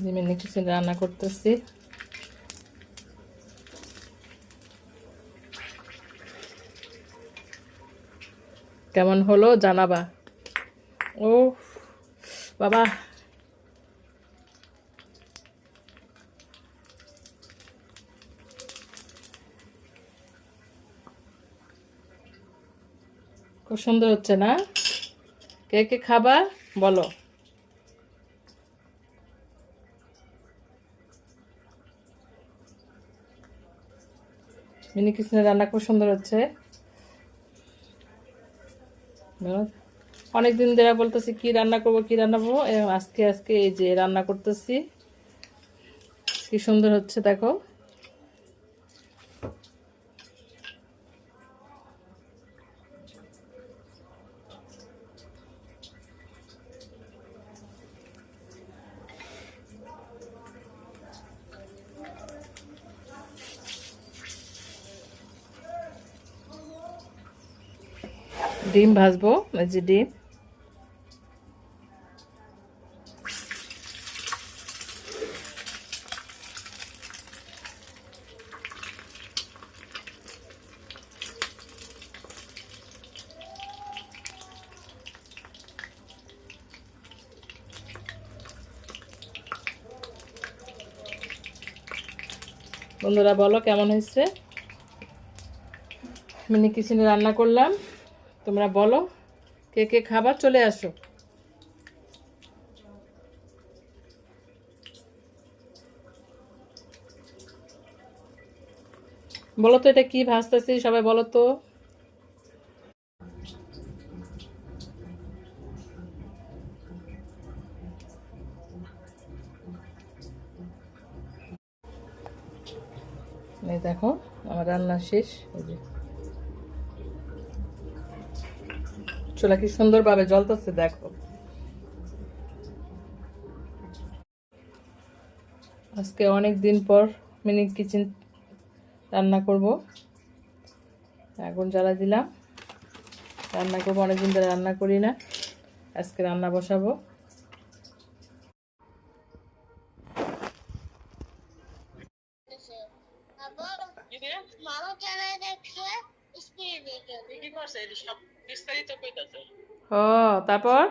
Mini kitchen রান্না করতেছি। কেমন হলো জানাবা। ও বাবা, খুব সুন্দর হচ্ছে না? কে কে খাবা বলো। মিনি কিচেনের রান্না খুব সুন্দর হচ্ছে। অনেকদিন ধরে বলতেছি কি রান্না করবো কি রান্না করবো, আজকে আজকে এই যে রান্না করতেছি। কি সুন্দর হচ্ছে দেখো। ডিম ভাজবো, এই যে ডিম। বন্ধুরা বলো কেমন হয়েছে। মিনি কিচেনে রান্না করলাম, তোমরা বলো কে কে খাবার, চলে আসো। বলো তো এটা কি ভাজতেছি, সবাই বলো তো। এই দেখো আমার রান্না শেষ। এই যে চুলা কি সুন্দরভাবে জ্বলতেছে দেখো। আজকে অনেক দিন পর মিনি কিচেন রান্না করব। আগুন জ্বালা দিলাম, রান্না করবো। অনেকদিন ধরে রান্না করি না, আজকে রান্না বসাবো। ও তারপর